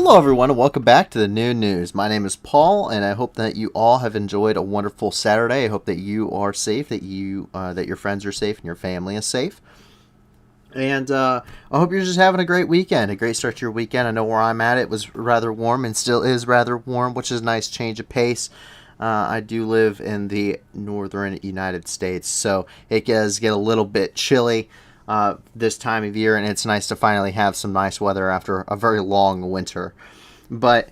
Hello everyone and welcome back to the new news. My name is Paul and I hope that you all have enjoyed a wonderful Saturday. I hope that you are safe, that your friends are safe and your family is safe. And I hope you're just having a great weekend, a great start to your weekend. I know where I'm at, it was rather warm and still is rather warm, which is a nice change of pace. I do live in the northern United States, so it does get a little bit chilly this time of year, and it's nice to finally have some nice weather after a very long winter. But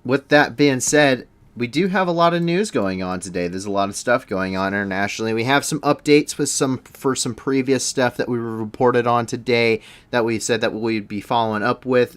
with that being said, we do have a lot of news going on today. There's a lot of stuff going on internationally. We have some updates for some previous stuff that we reported on today that we said that we'd be following up with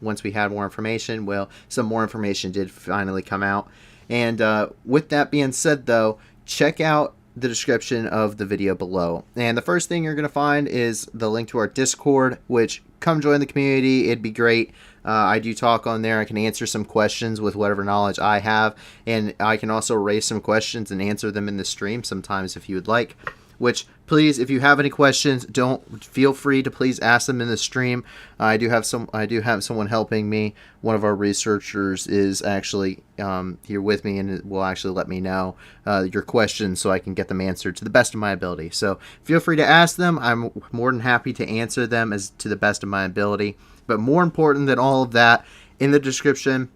once we had more information. Well, some more information did finally come out. And with that being said, though, check out the description of the video below. And the first thing you're going to find is the link to our Discord, which come join the community. It'd be great. I do talk on there. I can answer some questions with whatever knowledge I have. And I can also raise some questions and answer them in the stream sometimes if you would like. Which, please, if you have any questions, don't feel free to please ask them in the stream. I do have someone helping me. One of our researchers is actually here with me and will actually let me know your questions so I can get them answered to the best of my ability. So feel free to ask them. I'm more than happy to answer them as to the best of my ability. But more important than all of that, in the description,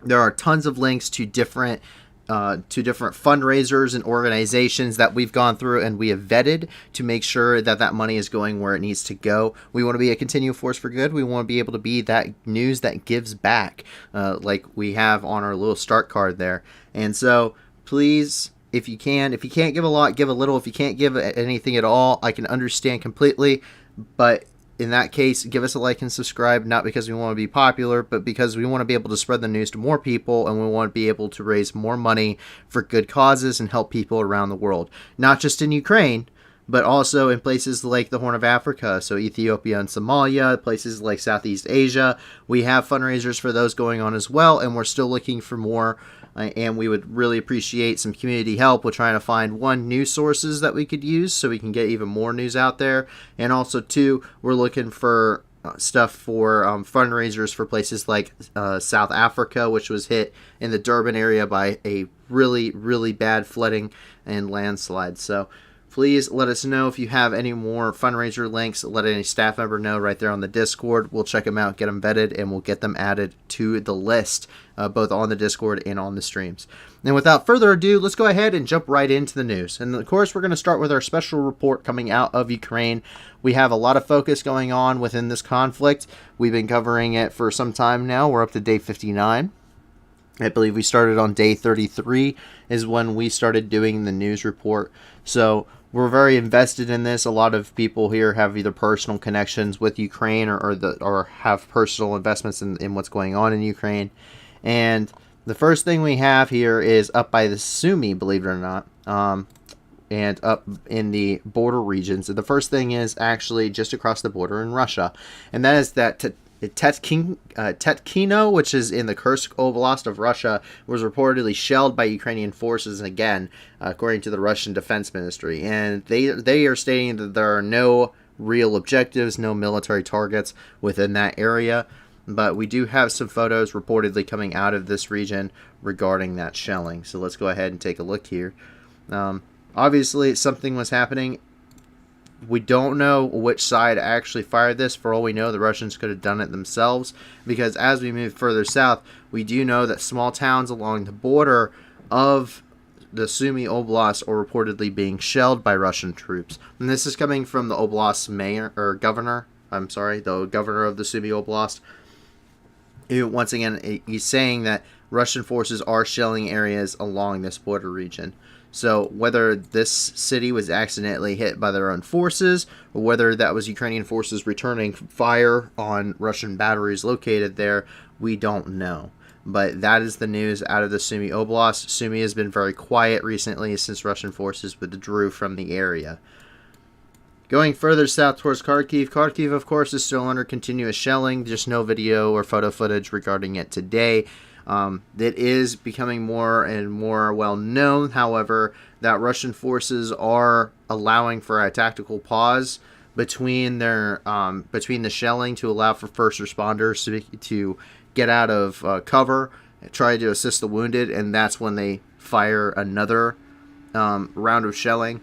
there are tons of links to different fundraisers and organizations that we've gone through and we have vetted to make sure that that money is going where it needs to go. We want to be a continual force for good. We want to be able to be that news that gives back, like we have on our little start card there. And so please, if you can't give a lot, give a little. If you can't give anything at all, I can understand completely. But in that case, give us a like and subscribe, not because we want to be popular, but because we want to be able to spread the news to more people, and we want to be able to raise more money for good causes and help people around the world. Not just in Ukraine, but also in places like the Horn of Africa, so Ethiopia and Somalia, places like Southeast Asia. We have fundraisers for those going on as well, and we're still looking for more. And we would really appreciate some community help with trying to find, one, news sources that we could use so we can get even more news out there. And also, two, we're looking for stuff for fundraisers for places like South Africa, which was hit in the Durban area by a really, really bad flooding and landslides. So please let us know if you have any more fundraiser links. Let any staff member know right there on the Discord. We'll check them out, get them vetted, and we'll get them added to the list, both on the Discord and on the streams. And without further ado, let's go ahead and jump right into the news. And of course, we're going to start with our special report coming out of Ukraine. We have a lot of focus going on within this conflict. We've been covering it for some time now. We're up to day 59. I believe we started on day 33 is when we started doing the news report. So we're very invested in this. A lot of people here have either personal connections with Ukraine or have personal investments in what's going on in Ukraine. And the first thing we have here is up by the Sumy, believe it or not, and up in the border regions. And the first thing is actually just across the border in Russia, and that is that Tetkino, which is in the Kursk Oblast of Russia, was reportedly shelled by Ukrainian forces again, according to the Russian Defense Ministry. And they are stating that there are no real objectives, no military targets within that area. But we do have some photos reportedly coming out of this region regarding that shelling. So let's go ahead and take a look here. Obviously, something was happening. We don't know which side actually fired this. For all we know, the Russians could have done it themselves, because as we move further south, we do know that small towns along the border of the Sumy Oblast are reportedly being shelled by Russian troops. And this is coming from the Oblast's governor of the Sumy Oblast. Once again, he's saying that Russian forces are shelling areas along this border region. So whether this city was accidentally hit by their own forces, or whether that was Ukrainian forces returning fire on Russian batteries located there, we don't know. But that is the news out of the Sumy Oblast. Sumy has been very quiet recently since Russian forces withdrew from the area. Going further south towards Kharkiv. Kharkiv, of course, is still under continuous shelling. Just no video or photo footage regarding it today. It is becoming more and more well known, however, that Russian forces are allowing for a tactical pause between their between the shelling to allow for first responders to get out of cover, try to assist the wounded, and that's when they fire another round of shelling,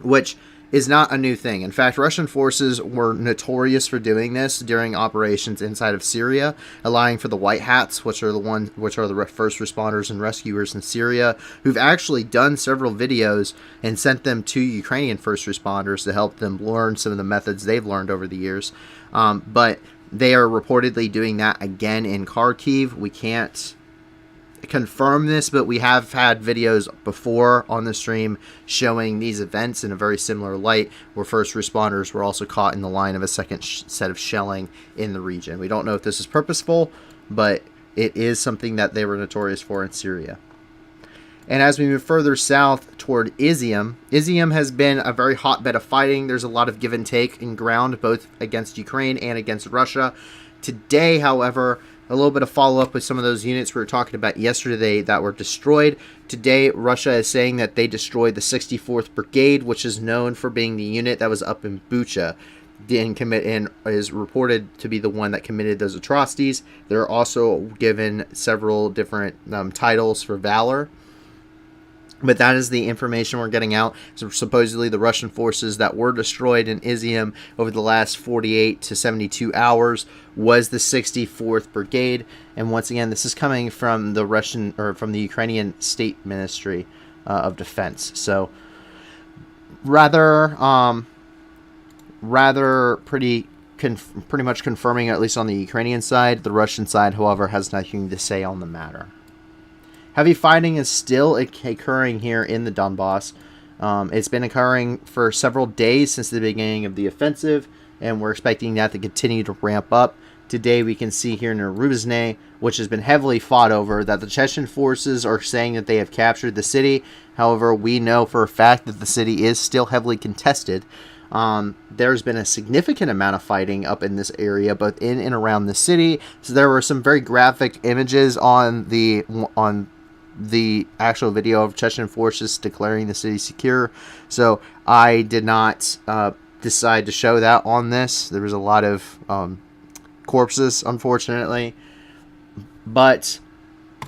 which is not a new thing. In fact, Russian forces were notorious for doing this during operations inside of Syria, allowing for the white hats, which are the first responders and rescuers in Syria, who've actually done several videos and sent them to Ukrainian first responders to help them learn some of the methods they've learned over the years. But they are reportedly doing that again in Kharkiv. We can't confirm this, but we have had videos before on the stream showing these events in a very similar light, where first responders were also caught in the line of a second set of shelling in the region. We don't know if this is purposeful, but it is something that they were notorious for in Syria. And as we move further south toward Izium has been a very hotbed of fighting. There's a lot of give and take in ground, both against Ukraine and against Russia. Today, however, a little bit of follow-up with some of those units we were talking about yesterday that were destroyed. Today, Russia is saying that they destroyed the 64th Brigade, which is known for being the unit that was up in Bucha and is reported to be the one that committed those atrocities. They're also given several different titles for valor. But that is the information we're getting out. So supposedly the Russian forces that were destroyed in Izium over the last 48 to 72 hours was the 64th Brigade. And once again, this is coming from the from the Ukrainian State Ministry of Defense. So rather pretty much confirming, at least on the Ukrainian side. The Russian side, however, has nothing to say on the matter. Heavy fighting is still occurring here in the Donbas. It's been occurring for several days since the beginning of the offensive, and we're expecting that to continue to ramp up. Today we can see here near Rubizny, which has been heavily fought over, that the Chechen forces are saying that they have captured the city. However, we know for a fact that the city is still heavily contested. There's been a significant amount of fighting up in this area, both in and around the city. So there were some very graphic images on the actual video of Chechen forces declaring the city secure. So I did not decide to show that on this. There was a lot of corpses, unfortunately. But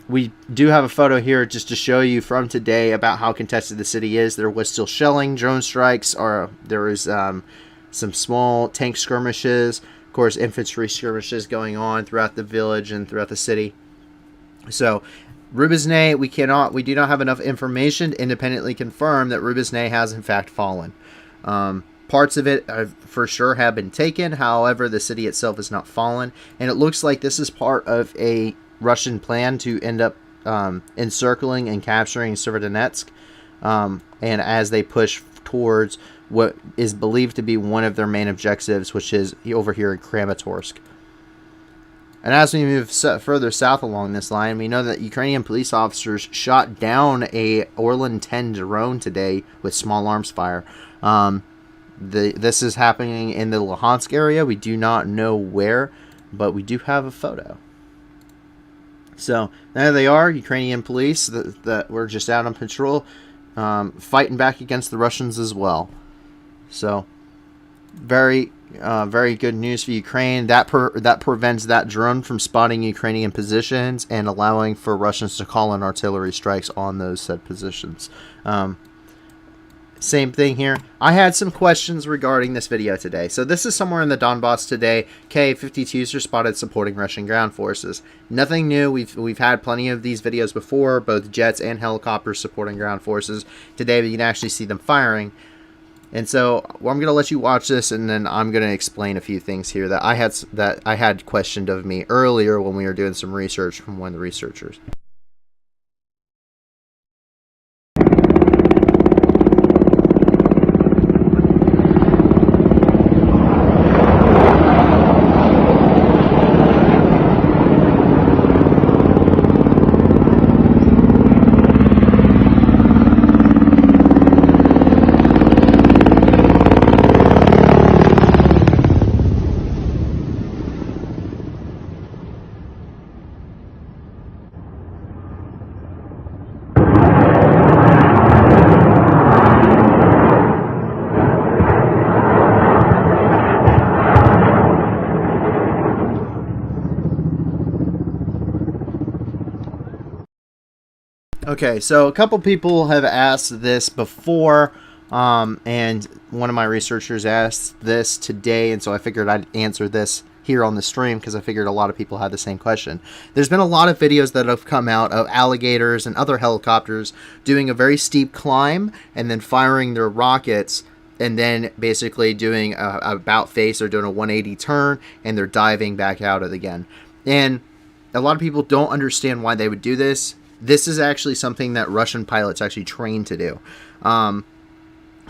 we do have a photo here just to show you from today about how contested the city is. There was still shelling, drone strikes, or there was some small tank skirmishes. Of course, infantry skirmishes going on throughout the village and throughout the city. So Rubizny, we do not have enough information to independently confirm that Rubizny has in fact fallen. Parts of it for sure have been taken. However, the city itself has not fallen, and it looks like this is part of a Russian plan to end up encircling and capturing Severodonetsk, and as they push towards what is believed to be one of their main objectives, which is over here in Kramatorsk. And as we move further south along this line, we know that Ukrainian police officers shot down a Orlan 10 drone today with small arms fire. This is happening in the Luhansk area. We do not know where, but we do have a photo. So there they are, Ukrainian police that were just out on patrol, fighting back against the Russians as well. So very good news for Ukraine. That prevents that drone from spotting Ukrainian positions and allowing for Russians to call in artillery strikes on those said positions. Same thing here. I had some questions regarding this video today. So this is somewhere in the Donbas today. K-52s are spotted supporting Russian ground forces. Nothing new. We've had plenty of these videos before, both jets and helicopters supporting ground forces. Today we can actually see them firing. And so I'm going to let you watch this, and then I'm going to explain a few things here that I had questioned of me earlier when we were doing some research from one of the researchers. Okay, so a couple people have asked this before, and one of my researchers asked this today, and so I figured I'd answer this here on the stream because I figured a lot of people had the same question. There's been a lot of videos that have come out of alligators and other helicopters doing a very steep climb and then firing their rockets and then basically doing a about face or doing a 180 turn, and they're diving back out of it again. And a lot of people don't understand why they would do this. This is actually something that Russian pilots actually train to do.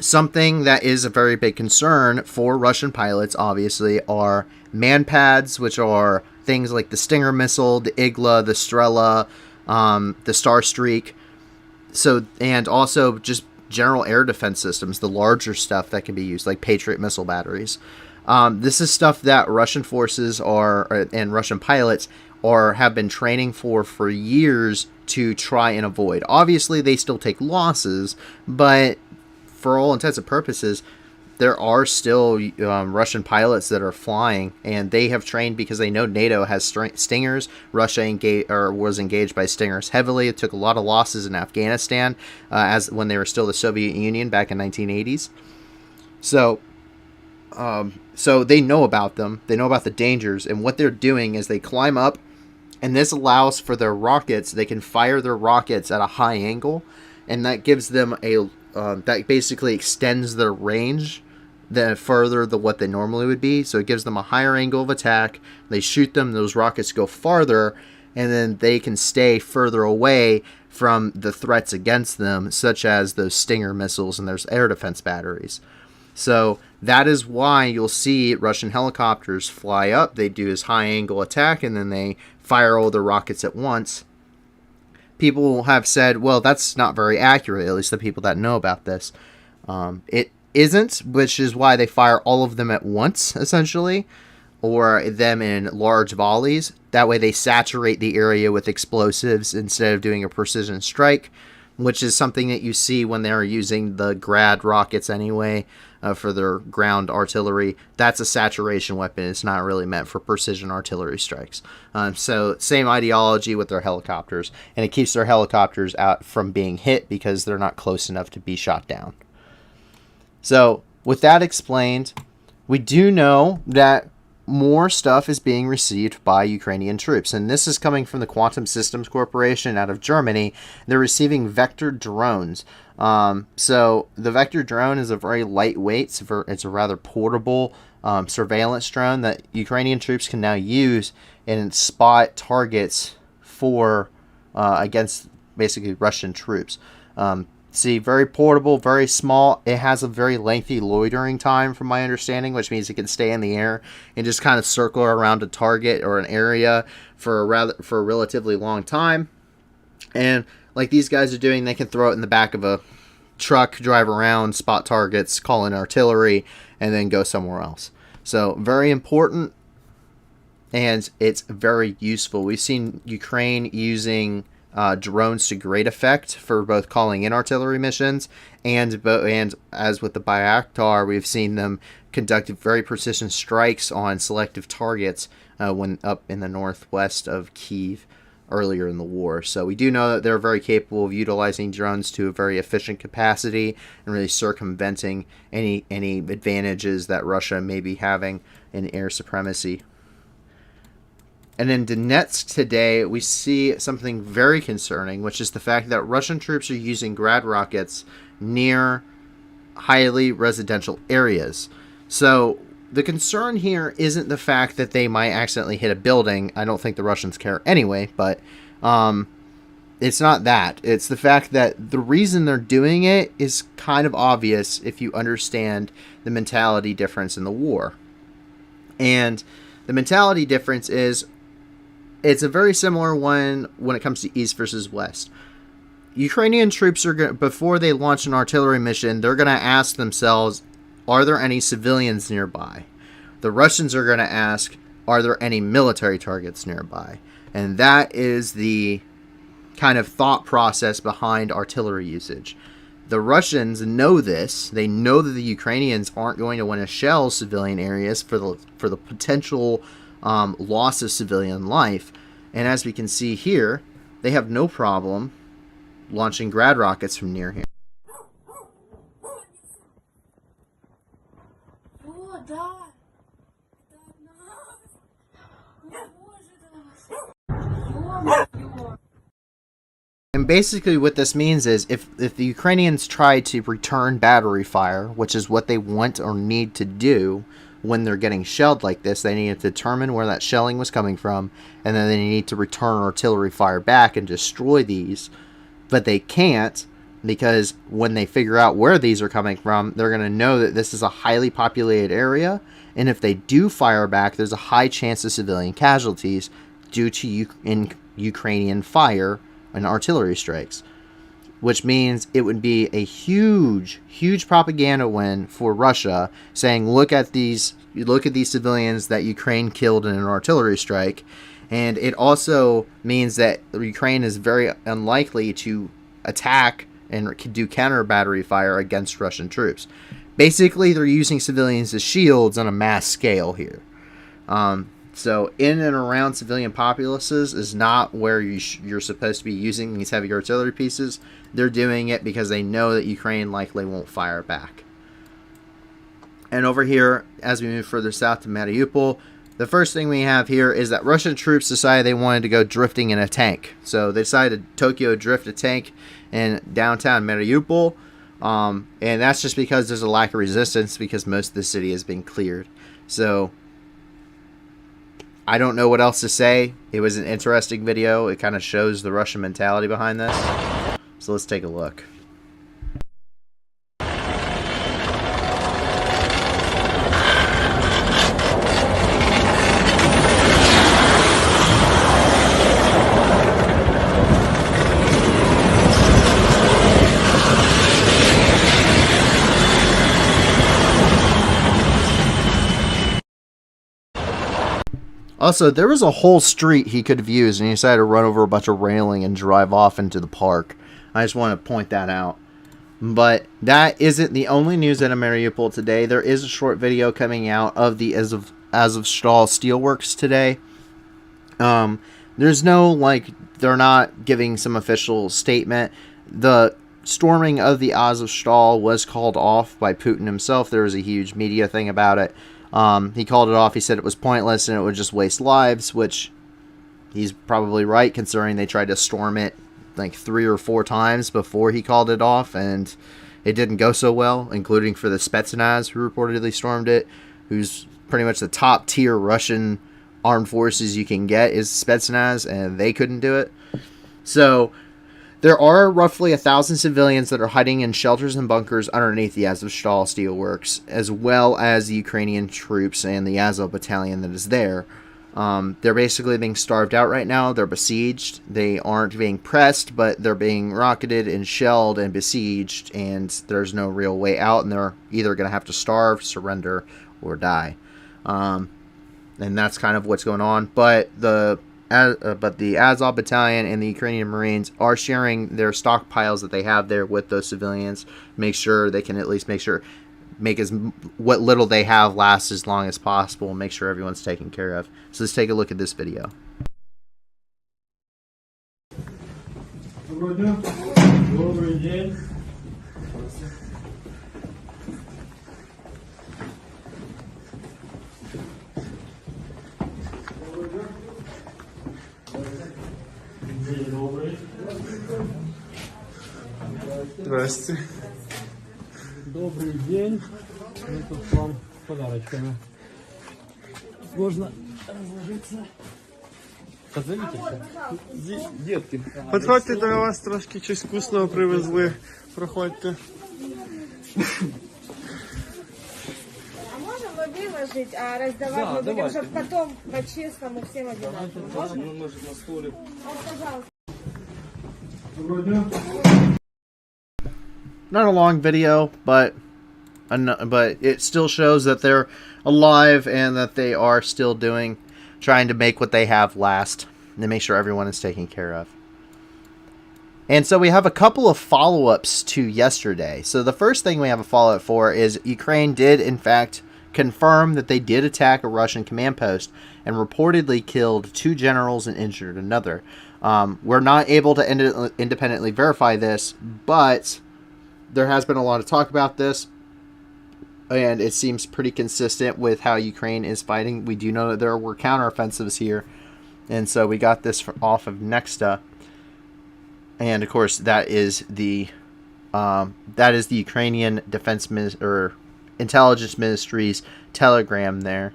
Something that is a very big concern for Russian pilots, obviously, are man pads, which are things like the Stinger missile, the Igla, the Strela, the Starstreak. So, and also just general air defense systems, the larger stuff that can be used, like Patriot missile batteries. This is stuff that Russian forces and Russian pilots have been training for years to try and avoid. Obviously, they still take losses, but for all intents and purposes, there are still Russian pilots that are flying, and they have trained because they know NATO has Stingers. Russia was engaged by Stingers heavily. It took a lot of losses in Afghanistan when they were still the Soviet Union back in 1980s. So they know about them. They know about the dangers, and what they're doing is they climb up, and this allows for their rockets. They can fire their rockets at a high angle, and that gives them that basically extends their range further than what they normally would be. So it gives them a higher angle of attack. They shoot them, those rockets go farther, and then they can stay further away from the threats against them, such as those Stinger missiles and there's air defense batteries. So that is why you'll see Russian helicopters fly up. They do this high angle attack, and then they fire all the rockets at once. People have said, well, that's not very accurate, at least the people that know about this. It isn't, which is why they fire all of them at once, essentially, or them in large volleys. That way they saturate the area with explosives instead of doing a precision strike, which is something that you see when they're using the Grad rockets anyway for their ground artillery. That's a saturation weapon. It's not really meant for precision artillery strikes. So same ideology with their helicopters, and it keeps their helicopters out from being hit because they're not close enough to be shot down. So with that explained, we do know that more stuff is being received by Ukrainian troops, and this is coming from the Quantum Systems Corporation out of Germany. They're receiving Vector drones. So the Vector drone is a very lightweight, it's a rather portable surveillance drone that Ukrainian troops can now use and spot targets for against basically Russian troops. See, very portable, very small. It has a very lengthy loitering time, from my understanding, which means it can stay in the air and just kind of circle around a target or an area for a relatively long time. And like these guys are doing, they can throw it in the back of a truck, drive around, spot targets, call in artillery, and then go somewhere else. So very important, and it's very useful. We've seen Ukraine using drones to great effect for both calling in artillery missions and as with the Bayraktar, we've seen them conduct very precision strikes on selective targets when up in the northwest of Kyiv earlier in the war. So we do know that they're very capable of utilizing drones to a very efficient capacity and really circumventing any advantages that Russia may be having in air supremacy. And in Donetsk today, we see something very concerning, which is the fact that Russian troops are using Grad rockets near highly residential areas. So the concern here isn't the fact that they might accidentally hit a building. I don't think the Russians care anyway, but it's not that. It's the fact that the reason they're doing it is kind of obvious if you understand the mentality difference in the war. And the mentality difference is, it's a very similar one when it comes to East versus West. Ukrainian troops are before they launch an artillery mission, they're going to ask themselves, are there any civilians nearby? The Russians are going to ask, are there any military targets nearby? And that is the kind of thought process behind artillery usage. The Russians know this. They know that the Ukrainians aren't going to want to shell civilian areas for the potential loss of civilian life. And as we can see here, they have no problem launching grad rockets from near here. And basically what this means is if the Ukrainians try to return battery fire, which is what they want or need to do when they're getting shelled like this, they need to determine where that shelling was coming from, and then they need to return artillery fire back and destroy these. But they can't, because when they figure out where these are coming from, they're going to know that this is a highly populated area, and if they do fire back, there's a high chance of civilian casualties due to Ukrainian fire and artillery strikes, which means it would be a huge propaganda win for Russia, saying look at these civilians that Ukraine killed in an artillery strike. And it also means that Ukraine is very unlikely to attack and do counter battery fire against Russian troops. Basically, they're using civilians as shields on a mass scale here. So in and around civilian populaces is not where you're supposed to be using these heavy artillery pieces. They're doing it because they know that Ukraine likely won't fire back. And over here, as we move further south to Mariupol, the first thing we have here is that Russian troops decided they wanted to go drifting in a tank. So they decided to Tokyo drift a tank in downtown Mariupol. And that's just because there's a lack of resistance, because most of the city has been cleared. So I don't know what else to say. It was an interesting video. It kind of shows the Russian mentality behind this. So let's take a look. Also, there was a whole street he could have used, and he decided to run over a bunch of railing and drive off into the park. I just want to point that out. But that isn't the only news out of Mariupol today. There is a short video coming out of the Azovstal Steelworks today. There's no, they're not giving some official statement. The storming of the Azovstal was called off by Putin himself. There was a huge media thing about it. He called it off. He said it was pointless and it would just waste lives, which he's probably right, considering they tried to storm it like 3 or 4 times before he called it off, and it didn't go so well, including for the Spetsnaz, who reportedly stormed it, who's pretty much the top tier Russian armed forces you can get is Spetsnaz, and they couldn't do it. So there are roughly 1,000 civilians that are hiding in shelters and bunkers underneath the Azovstal Steelworks, as well as the Ukrainian troops and the Azov battalion that is there. They're basically being starved out right now. They're besieged. They aren't being pressed, but they're being rocketed and shelled and besieged, and there's no real way out, and they're either going to have to starve, surrender, or die. And that's kind of what's going on. But the Azov battalion and the Ukrainian Marines are sharing their stockpiles that they have there with those civilians. Make sure they can at least make what little they have last as long as possible, and make sure everyone's taken care of. So let's take a look at this video. Здрасте. Добрый день. Мы тут вам подарочками. Можно разложиться. Позовите. Детки. Підходьте, до вас трошки щось вкусного привезли. Проходьте. А можем в один ложить, а раздавать мы будем, чтобы потом по-честному всем одинаково. Можно? Ну, может, на столе. Пожалуйста. Not a long video, but it still shows that they're alive and that they are still trying to make what they have last and make sure everyone is taken care of. And so we have a couple of follow-ups to yesterday. So the first thing we have a follow-up for is Ukraine did, in fact, confirm that they did attack a Russian command post and reportedly killed 2 generals and injured another. We're not able to independently verify this, but there has been a lot of talk about this, and it seems pretty consistent with how Ukraine is fighting. We do know that there were counteroffensives here, and so we got this off of Nexta, and of course that is the Ukrainian Intelligence Ministry's Telegram there.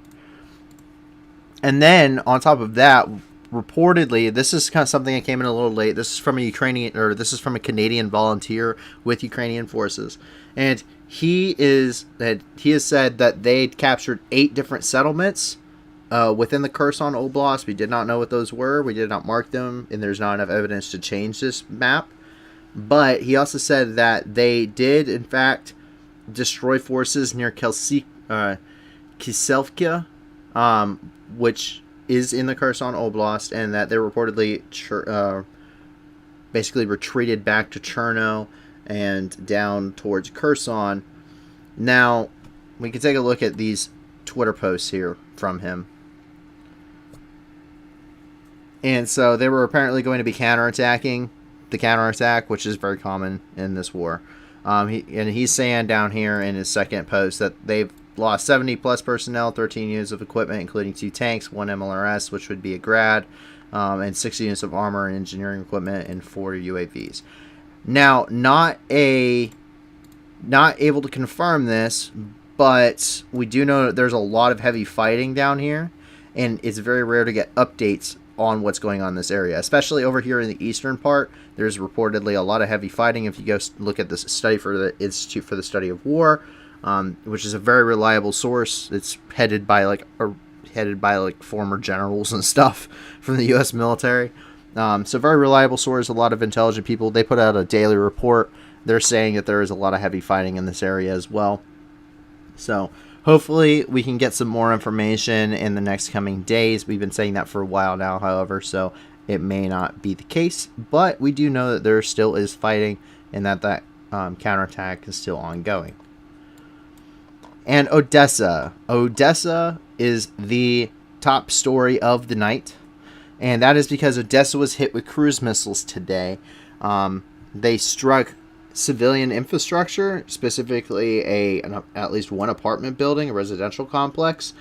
And then on top of that, reportedly, this is kind of something that came in a little late. This is from a Canadian volunteer with Ukrainian forces, and he has said that they captured 8 different settlements within the Kherson Oblast. We did not know what those were. We did not mark them, and there's not enough evidence to change this map. But he also said that they did, in fact, destroy forces near Kiselka, which is in the Kherson Oblast, and that they reportedly basically retreated back to Cherno and down towards Kherson. Now, we can take a look at these Twitter posts here from him. And so they were apparently going to be counterattacking the counterattack, which is very common in this war. He's saying down here in his second post that they've lost 70 plus personnel, 13 units of equipment, including 2 tanks, 1 MLRS, which would be a grad, and 6 units of armor and engineering equipment, and 4 UAVs. Now, not able to confirm this, but we do know that there's a lot of heavy fighting down here, and it's very rare to get updates on what's going on in this area, especially over here in the eastern part. There's reportedly a lot of heavy fighting. If you go look at this study for the Institute for the Study of War, which is a very reliable source. It's headed by former generals and stuff from the U.S. military. So very reliable source. A lot of intelligent people. They put out a daily report. They're saying that there is a lot of heavy fighting in this area as well. So hopefully we can get some more information in the next coming days. We've been saying that for a while now, however, so it may not be the case. But we do know that there still is fighting, and that counterattack is still ongoing. And Odessa. Odessa is the top story of the night. And that is because Odessa was hit with cruise missiles today. They struck civilian infrastructure, specifically at least one apartment building, a residential complex.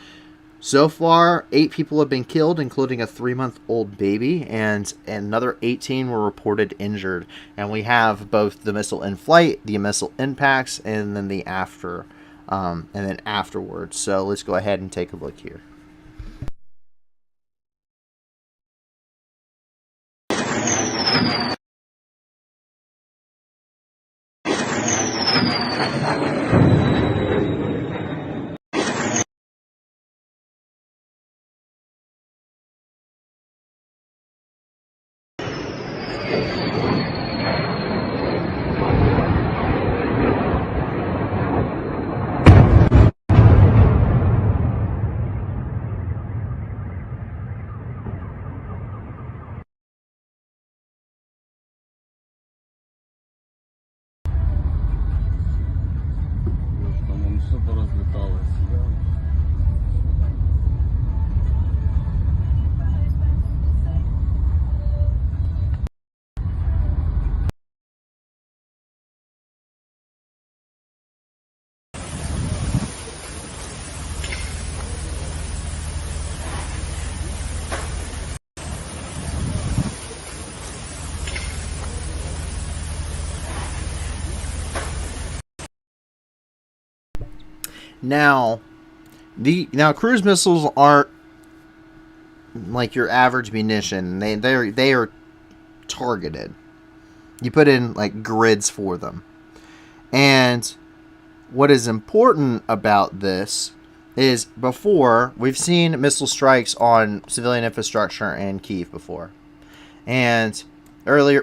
So far, 8 people have been killed, including a 3-month-old baby, and another 18 were reported injured. And we have both the missile in flight, the missile impacts, and then afterwards. So let's go ahead and take a look here. Now cruise missiles aren't like your average munition. They are targeted. You put in like grids for them. And what is important about this is before we've seen missile strikes on civilian infrastructure in Kyiv before. And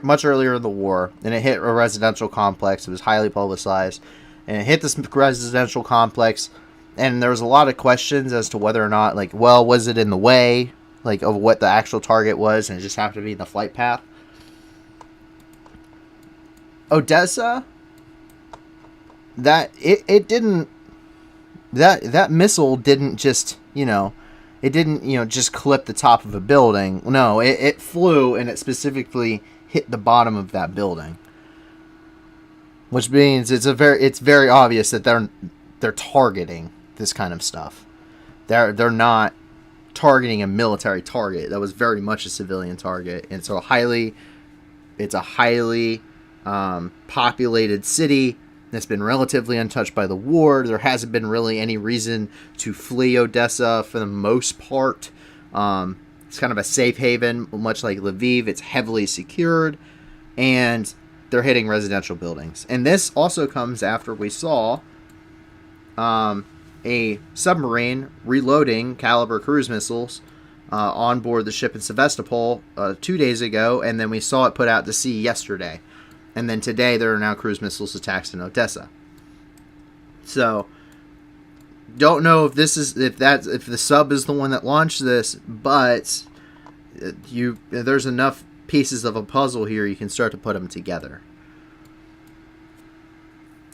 much earlier in the war, and it hit a residential complex. It was highly publicized. And it hit this residential complex, and there was a lot of questions as to whether or not, was it in the way, of what the actual target was, and it just happened to be in the flight path. Odessa, that missile didn't just, it didn't, just clip the top of a building. No, it flew and it specifically hit the bottom of that building. Which means it's very obvious that they're targeting this kind of stuff. They're not targeting a military target. That was very much a civilian target. And so it's a highly populated city that's been relatively untouched by the war. There hasn't been really any reason to flee Odessa for the most part. It's kind of a safe haven, much like Lviv. It's heavily secured, and they're hitting residential buildings. And this also comes after we saw a submarine reloading Caliber cruise missiles on board the ship in Sevastopol 2 days ago, and then we saw it put out to sea yesterday. And then today there are now cruise missiles attacks in Odessa. So don't know if the sub is the one that launched this, but there's enough pieces of a puzzle here you can start to put them together.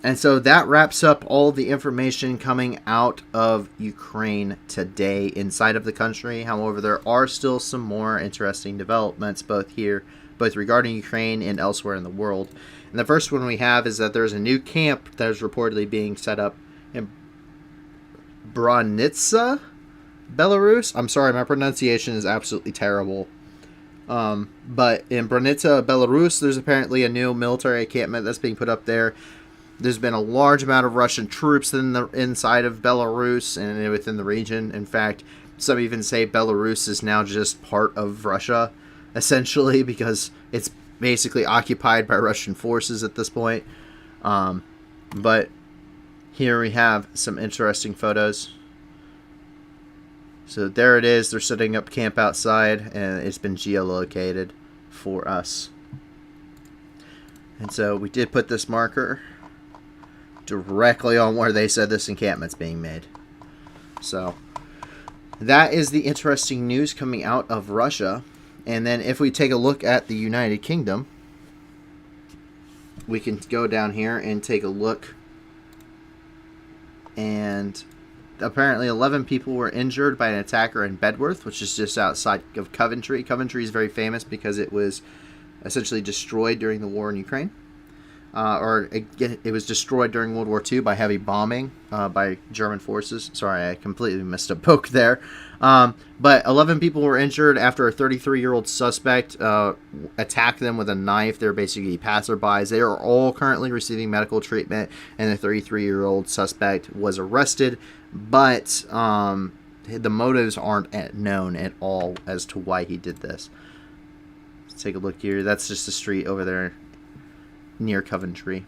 And so that wraps up all the information coming out of Ukraine today inside of the country. However, there are still some more interesting developments both regarding Ukraine and elsewhere in the world. And the first one we have is that there's a new camp that is reportedly being set up in Branitsa, Belarus. I'm sorry, my pronunciation is absolutely terrible. But in Branitsa, Belarus, there's apparently a new military encampment that's being put up there. There's been a large amount of Russian troops inside of Belarus and within the region. In fact, some even say Belarus is now just part of Russia, essentially, because it's basically occupied by Russian forces at this point. But here we have some interesting photos. So there it is. They're setting up camp outside, and it's been geolocated for us. And so we did put this marker directly on where they said this encampment's being made. So that is the interesting news coming out of Russia. And then if we take a look at the United Kingdom, we can go down here and take a look. And apparently 11 people were injured by an attacker in Bedworth, which is just outside of Coventry. Coventry is very famous because it was essentially destroyed during the war in Ukraine. It was destroyed during World War II by heavy bombing by German forces. Sorry, I completely missed a poke there. But 11 people were injured after a 33-year-old suspect attacked them with a knife. They're basically passerbys. They are all currently receiving medical treatment, and the 33-year-old suspect was arrested. But the motives aren't known at all as to why he did this. Let's take a look here. That's just a street over there near Coventry.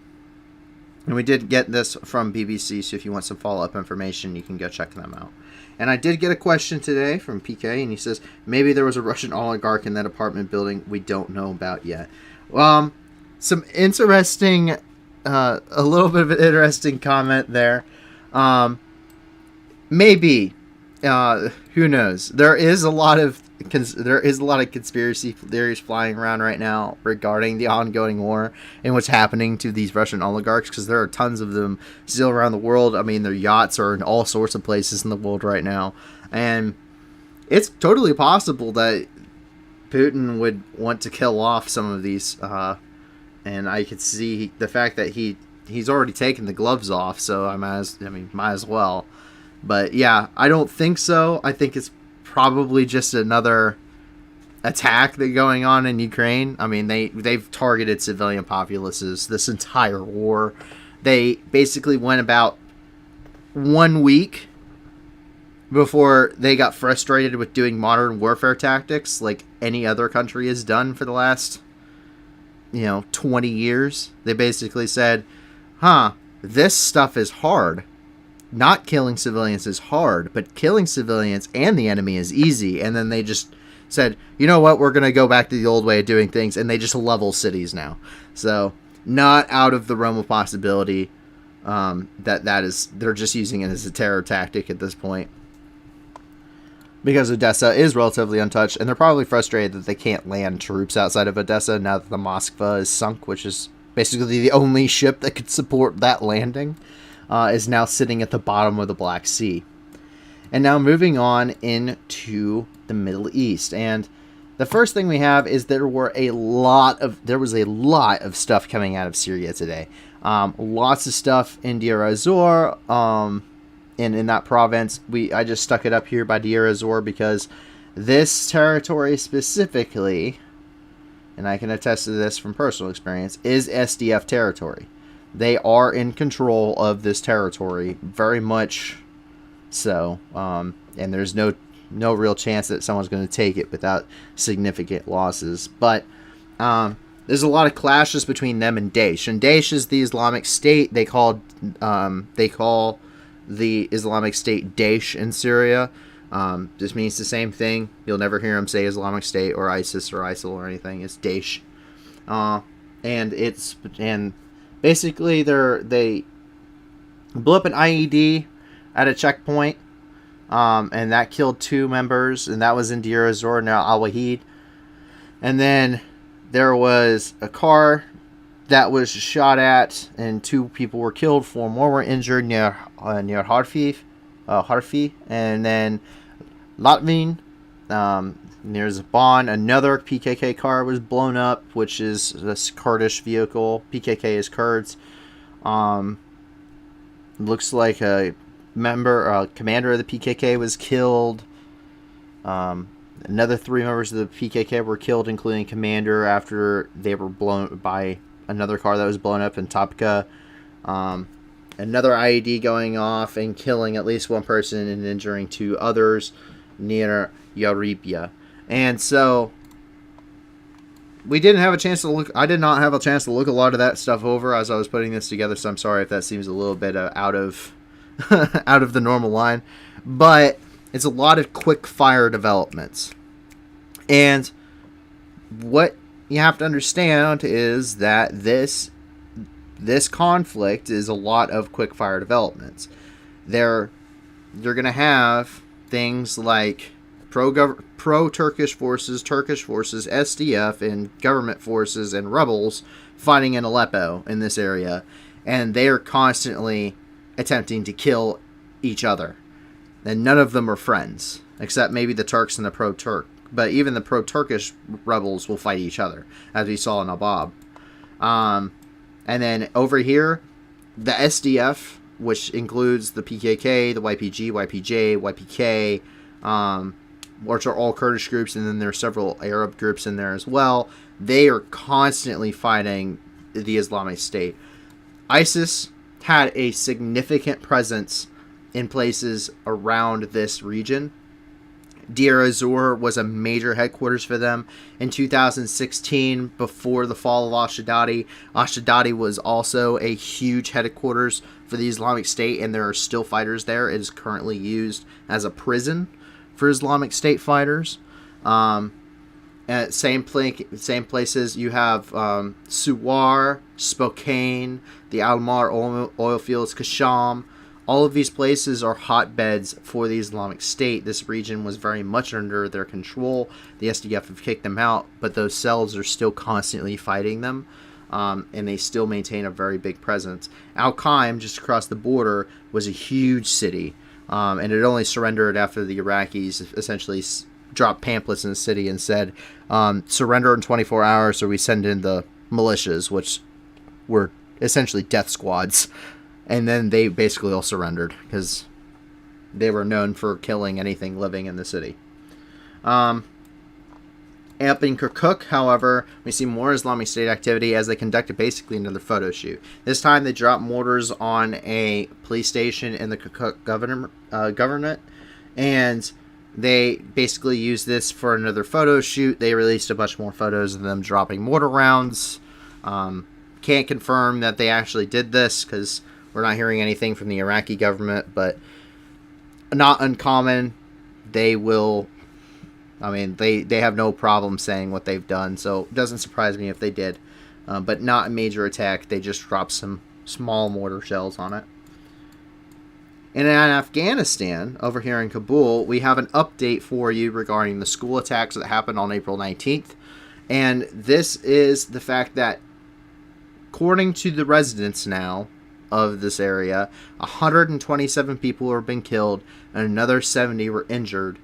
And we did get this from BBC, so if you want some follow-up information, you can go check them out. And I did get a question today from PK, and he says, maybe there was a Russian oligarch in that apartment building we don't know about yet. Some interesting, a little bit of an interesting comment there. Maybe. Who knows? There is a lot of conspiracy theories flying around right now regarding the ongoing war and what's happening to these Russian oligarchs, because there are tons of them still around the world. I mean, their yachts are in all sorts of places in the world right now, and it's totally possible that Putin would want to kill off some of these. And I could see the fact that he's already taken the gloves off, so might as well. But yeah, I don't think so. I think it's probably just another attack that's going on in Ukraine. I mean, they've targeted civilian populaces this entire war. They basically went about 1 week before they got frustrated with doing modern warfare tactics like any other country has done for the last 20 years. They basically said, this stuff is hard. Not killing civilians is hard, but killing civilians and the enemy is easy. And then they just said, you know what, we're going to go back to the old way of doing things, and they just level cities now. So, not out of the realm of possibility they're just using it as a terror tactic at this point. Because Odessa is relatively untouched, and they're probably frustrated that they can't land troops outside of Odessa now that the Moskva is sunk, which is basically the only ship that could support that landing. Is now sitting at the bottom of the Black Sea. And now moving on into the Middle East. And the first thing we have is there was a lot of stuff coming out of Syria today. Lots of stuff in Deir ez-Zor, in that province. I just stuck it up here by Deir ez-Zor because this territory specifically, and I can attest to this from personal experience, is SDF territory. They are in control of this territory, very much so, and there's no real chance that someone's going to take it without significant losses. But there's a lot of clashes between them and Daesh. And Daesh is the Islamic State. They call the Islamic State Daesh in Syria. Just means the same thing. You'll never hear them say Islamic State or ISIS or ISIL or anything. It's Daesh. And basically they blew up an IED at a checkpoint. And that killed 2 members, and that was in Deir ez-Zor, now Al-Wahid. And then there was a car that was shot at, and 2 people were killed, 4 more were injured near Harfi, and then Latvin, near Zaban, another PKK car was blown up, which is this Kurdish vehicle. PKK is Kurds. Looks like a commander of the PKK was killed. Another 3 members of the PKK were killed, including commander, after they were blown by another car that was blown up in Tapka. Another IED going off and killing at least 1 person and injuring 2 others near Yaribia. And so we didn't have a chance to look. I did not have a chance to look a lot of that stuff over as I was putting this together, so I'm sorry if that seems a little bit out of out of the normal line, but it's a lot of quick fire developments. And what you have to understand is that this conflict is a lot of quick fire developments. You're going to have things like pro-Turkish forces, SDF, and government forces and rebels fighting in Aleppo in this area, and they are constantly attempting to kill each other. And none of them are friends, except maybe the Turks and the pro-Turk. But even the pro-Turkish rebels will fight each other, as we saw in Abab. And then over here, the SDF, which includes the PKK, the YPG, YPJ, YPK, which are all Kurdish groups, and then there are several Arab groups in there as well. They are constantly fighting the Islamic State. ISIS had a significant presence in places around this region. Deir ez-Zor was a major headquarters for them. In 2016, before the fall of Ashdodi, Ashdodi was also a huge headquarters for the Islamic State, and there are still fighters there. It is currently used as a prison for Islamic State fighters. At same places, you have Suwar, Spokane, the Almar oil fields, Kasham. All of these places are hotbeds for the Islamic State. This region was very much under their control. The SDF have kicked them out, but those cells are still constantly fighting them, and they still maintain a very big presence. Al-Qaim, just across the border, was a huge city, and it only surrendered after the Iraqis essentially dropped pamphlets in the city and said, surrender in 24 hours or we send in the militias, which were essentially death squads. And then they basically all surrendered because they were known for killing anything living in the city. Up in Kirkuk, however, we see more Islamic State activity as they conducted basically another photo shoot. This time they dropped mortars on a police station in the Kirkuk governorate, and they basically used this for another photo shoot. They released a bunch more photos of them dropping mortar rounds. Can't confirm that they actually did this because we're not hearing anything from the Iraqi government, but not uncommon. They will, they have no problem saying what they've done, so it doesn't surprise me if they did. But not a major attack. They just dropped some small mortar shells on it. And in Afghanistan, over here in Kabul, we have an update for you regarding the school attacks that happened on April 19th. And this is the fact that, according to the residents now, of this area. 127 people have been killed and another 70 were injured.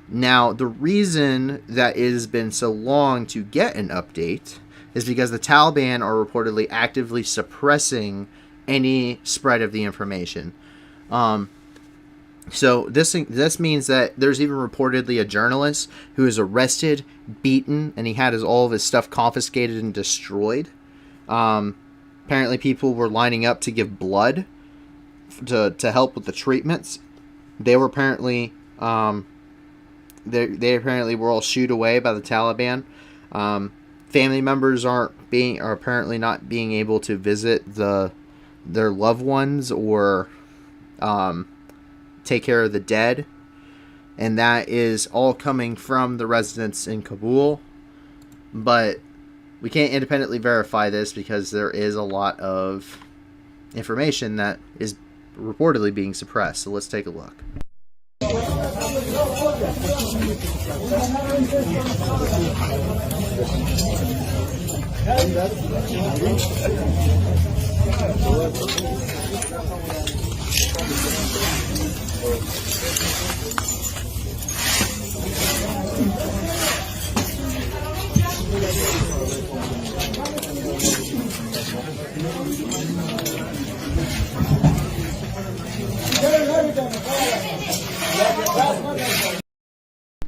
Now, the reason that it has been so long to get an update is because the Taliban are reportedly actively suppressing any spread of the information. So this means that there's even reportedly a journalist who was arrested, beaten, and he had all of his stuff confiscated and destroyed. Apparently people were lining up to give blood to help with the treatments. They were apparently they apparently were all shooed away by the Taliban. Family members are apparently not being able to visit their loved ones or take care of the dead, and that is all coming from the residents in Kabul. But we can't independently verify this because there is a lot of information that is reportedly being suppressed. So let's take a look.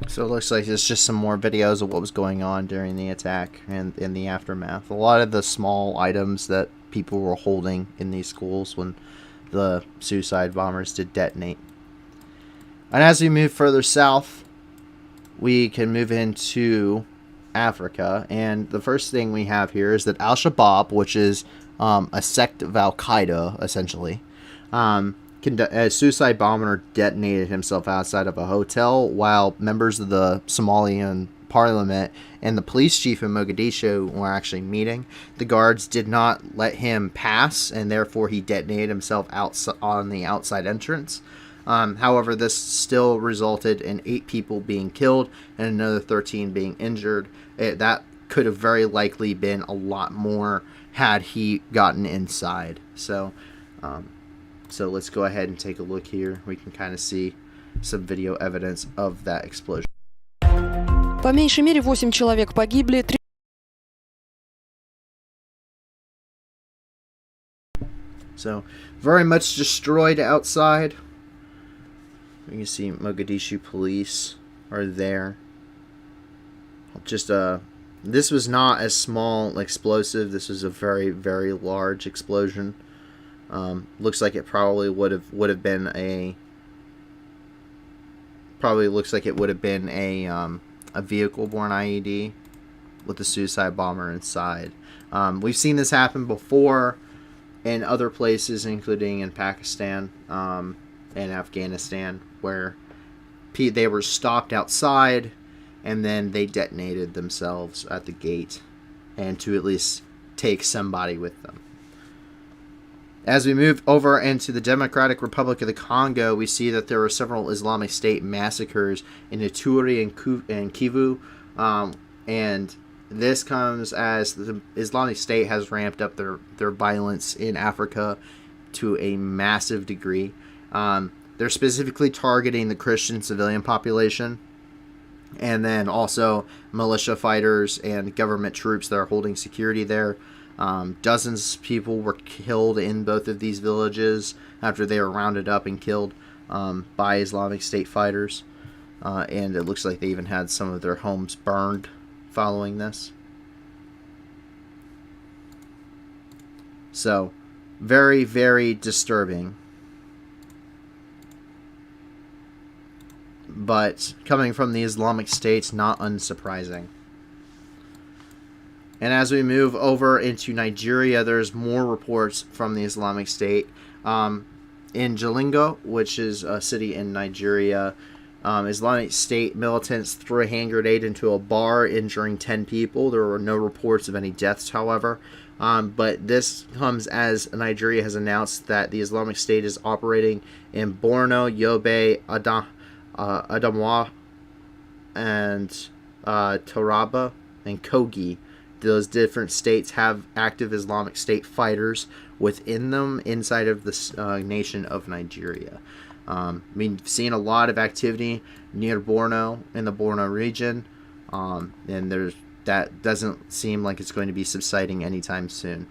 So it looks like it's just some more videos of what was going on during the attack and in the aftermath. A lot of the small items that people were holding in these schools when the suicide bombers did detonate. And as we move further south, we can move into Africa. And the first thing we have here is that Al-Shabaab, which is a sect of Al-Qaeda, essentially, a suicide bomber detonated himself outside of a hotel while members of the Somalian parliament and the police chief in Mogadishu were actually meeting. The guards did not let him pass, and therefore he detonated himself on the outside entrance. However, this still resulted in 8 people being killed and another 13 being injured. That could have very likely been a lot more had he gotten inside. So let's go ahead and take a look here. We can kind of see some video evidence of that explosion. По меньшей мере 8 человек погибли. So, very much destroyed outside. You can see Mogadishu police are there. Just this was not a small explosive. This was a very, very large explosion. Looks like it probably would have been a vehicle-borne IED with a suicide bomber inside. We've seen this happen before in other places, including in Pakistan and Afghanistan, where they were stopped outside and then they detonated themselves at the gate, and to at least take somebody with them. As we move over into the Democratic Republic of the Congo, we see that there were several Islamic State massacres in Ituri and Kivu, and this comes as the Islamic State has ramped up their violence in Africa to a massive degree. They're specifically targeting the Christian civilian population, and then also militia fighters and government troops that are holding security there. Dozens of people were killed in both of these villages after they were rounded up and killed by Islamic State fighters. And it looks like they even had some of their homes burned following this. So, very, very disturbing. But coming from the Islamic State, not unsurprising. And as we move over into Nigeria, there's more reports from the Islamic State. In Jalingo, which is a city in Nigeria, Islamic State militants threw a hand grenade into a bar, injuring 10 people. There were no reports of any deaths, however. But this comes as Nigeria has announced that the Islamic State is operating in Borno, Yobe, Adamawa, and Taraba, and Kogi those different states have active Islamic State fighters within them inside of the nation of Nigeria. We've seen a lot of activity near Borno, in the Borno region, and that doesn't seem like it's going to be subsiding anytime soon.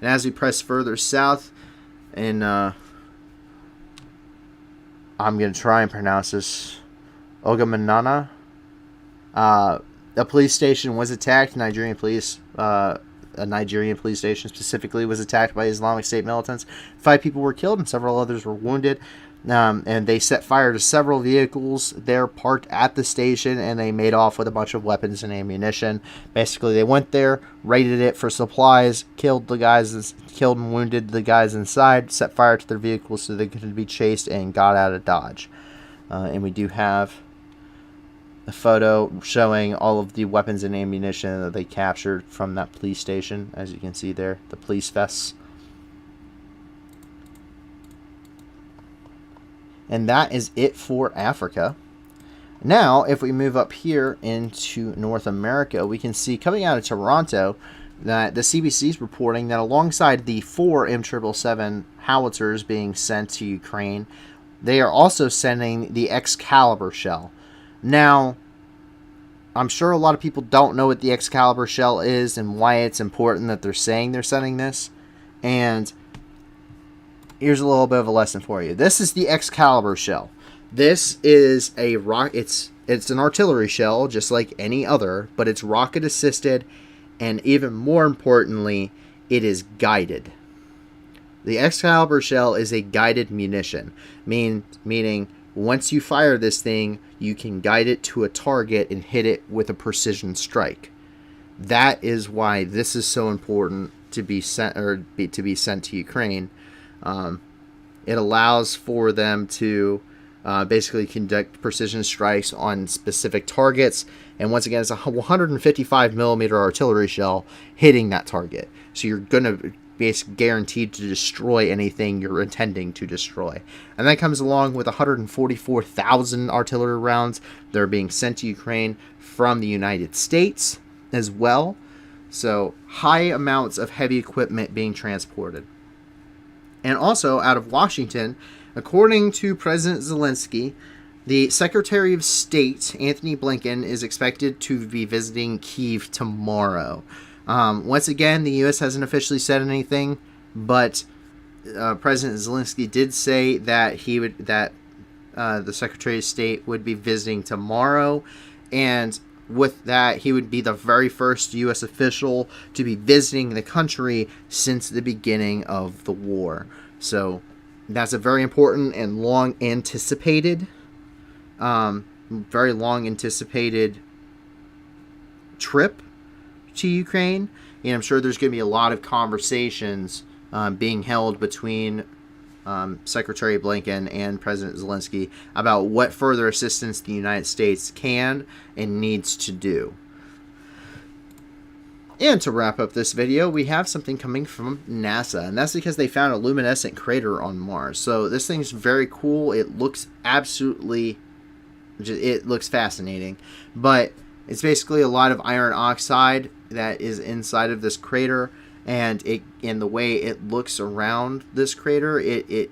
And as we press further south, in I'm going to try and pronounce this, Ogamanana, a police station was attacked. A Nigerian police station specifically was attacked by Islamic State militants. 5 people were killed and several others were wounded. And they set fire to several vehicles there parked at the station, and they made off with a bunch of weapons and ammunition. Basically, they went there, raided it for supplies, killed and wounded the guys inside, set fire to their vehicles so they could be chased, and got out of Dodge. And we do have a photo showing all of the weapons and ammunition that they captured from that police station, as you can see there, the police vests. And that is it for Africa. Now, if we move up here into North America, we can see coming out of Toronto that the CBC is reporting that alongside the 4 M777 howitzers being sent to Ukraine, they are also sending the Excalibur shell. Now, I'm sure a lot of people don't know what the Excalibur shell is and why it's important that they're saying they're sending this. And here's a little bit of a lesson for you. This is the Excalibur shell. This is a it's an artillery shell just like any other, but it's rocket assisted, and even more importantly, it is guided. The Excalibur shell is a guided munition, meaning once you fire this thing, you can guide it to a target and hit it with a precision strike. That is why this is so important to be sent to Ukraine. It allows for them to basically conduct precision strikes on specific targets, and once again, it's a 155 millimeter artillery shell hitting that target. So you're going to be guaranteed to destroy anything you're intending to destroy. And that comes along with 144,000 artillery rounds that are being sent to Ukraine from the United States as well. So high amounts of heavy equipment being transported. And also out of Washington, according to President Zelensky, the Secretary of State, Anthony Blinken, is expected to be visiting Kyiv tomorrow. Once again, the U.S. hasn't officially said anything, but President Zelensky did say that the Secretary of State would be visiting tomorrow, and with that, he would be the very first U.S. official to be visiting the country since the beginning of the war. So that's a very important and long anticipated trip to Ukraine. And I'm sure there's going to be a lot of conversations being held between Secretary Blinken and President Zelensky about what further assistance the United States can and needs to do. And to wrap up this video, we have something coming from NASA, and that's because they found a luminescent crater on Mars. So this thing's very cool. It looks fascinating, but it's basically a lot of iron oxide that is inside of this crater, and in the way it looks around this crater, it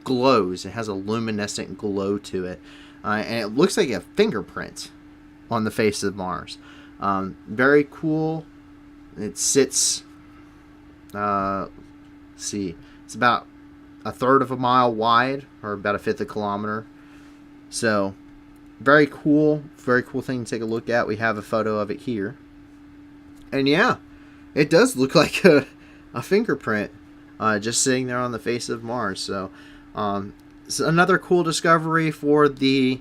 glows. It has a luminescent glow to it, and it looks like a fingerprint on the face of Mars. Very cool. It sits, it's about a third of a mile wide, or about a fifth of a kilometer. So, very cool thing to take a look at. We have a photo of it here. And yeah, it does look like a fingerprint, just sitting there on the face of Mars. So, it's another cool discovery for the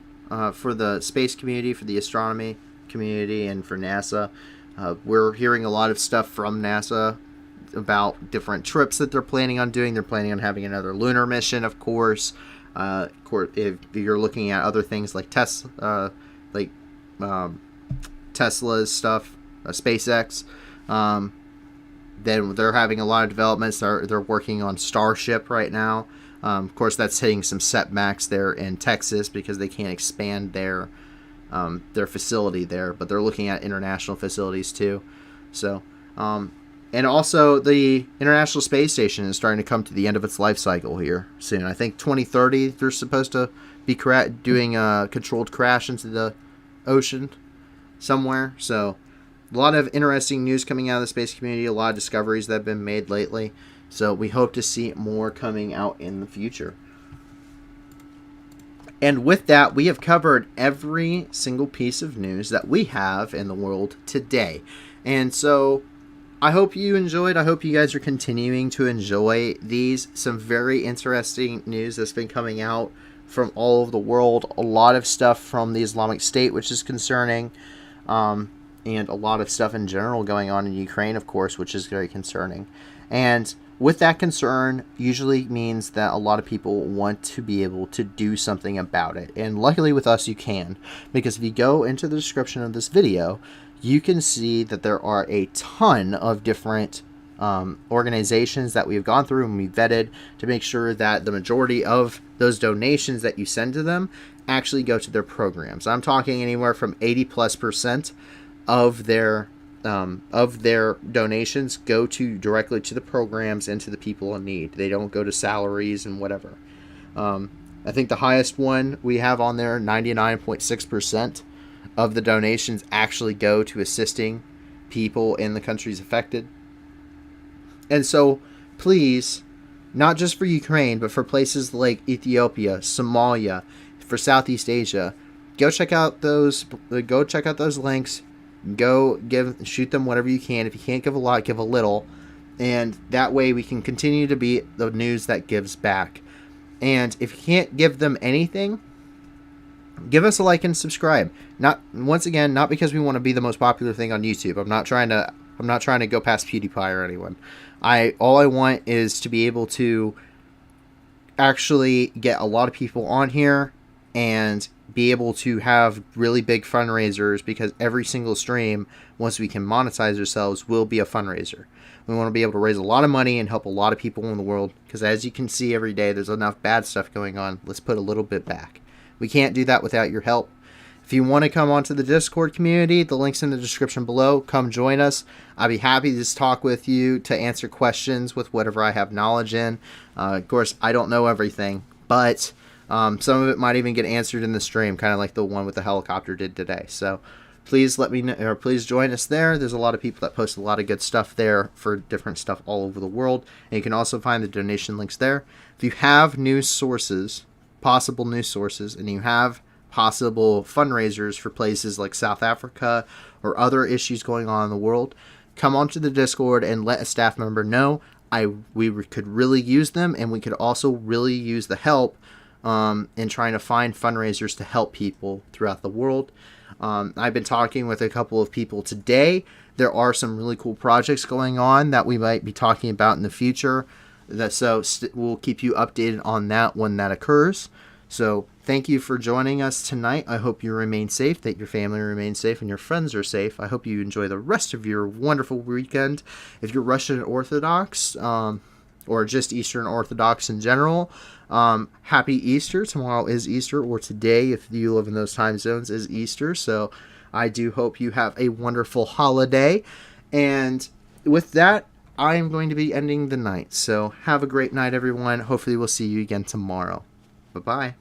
space community, for the astronomy community, and for NASA. We're hearing a lot of stuff from NASA about different trips that they're planning on doing. They're planning on having another lunar mission, of course. If you're looking at other things like Tesla's stuff, SpaceX, then they're having a lot of developments. They're working on Starship right now. Of course, that's hitting some setbacks there in Texas because they can't expand their their facility there, but they're looking at international facilities too. So, and also the International Space Station is starting to come to the end of its life cycle here soon. I think 2030 they're supposed to be doing a controlled crash into the ocean somewhere. So a lot of interesting news coming out of the space community, a lot of discoveries that have been made lately. So we hope to see more coming out in the future. And with that, we have covered every single piece of news that we have in the world today. And so I hope you enjoyed. I hope you guys are continuing to enjoy these. Some very interesting news that's been coming out from all over the world. A lot of stuff from the Islamic State, which is concerning. And a lot of stuff in general going on in Ukraine, of course, which is very concerning. And with that concern usually means that a lot of people want to be able to do something about it. And luckily with us, you can. Because if you go into the description of this video, you can see that there are a ton of different organizations that we've gone through and we vetted to make sure that the majority of those donations that you send to them actually go to their programs. I'm talking anywhere from 80+% of their donations go directly to the programs and to the people in need. They don't go to salaries and whatever. I think the highest one we have on there, 99.6% of the donations actually go to assisting people in the countries affected. And so, please, not just for Ukraine, but for places like Ethiopia, Somalia, for Southeast Asia, go check out those links. Go shoot them whatever you can. If you can't give a lot, give a little. And that way we can continue to be the news that gives back. And if you can't give them anything, give us a like and subscribe. Not because we want to be the most popular thing on YouTube. I'm not trying to go past PewDiePie or anyone. All I want is to be able to actually get a lot of people on here and be able to have really big fundraisers, because every single stream, once we can monetize ourselves, will be a fundraiser. We want to be able to raise a lot of money and help a lot of people in the world, because as you can see every day, there's enough bad stuff going on. Let's put a little bit back. We can't do that without your help. If you want to come onto the Discord community, the link's in the description below. Come join us. I'd be happy to just talk with you, to answer questions with whatever I have knowledge in. Of course, I don't know everything, but some of it might even get answered in the stream, kind of like the one with the helicopter did today. So please let me know, or please join us there. There's a lot of people that post a lot of good stuff there for different stuff all over the world. And you can also find the donation links there. If you have news sources, possible news sources, and you have possible fundraisers for places like South Africa or other issues going on in the world, come onto the Discord and let a staff member know. We could really use them, and we could also really use the help in trying to find fundraisers to help people throughout the world. I've been talking with a couple of people today. There are some really cool projects going on that we might be talking about in the future. We'll keep you updated on that when that occurs. So thank you for joining us tonight. I hope you remain safe, that your family remains safe, and your friends are safe. I hope you enjoy the rest of your wonderful weekend. If you're Russian Orthodox, or just Eastern Orthodox in general, happy Easter. Tomorrow is Easter, or today, if you live in those time zones, is Easter. So I do hope you have a wonderful holiday. And with that, I am going to be ending the night. So have a great night, everyone. Hopefully we'll see you again tomorrow. Bye-bye.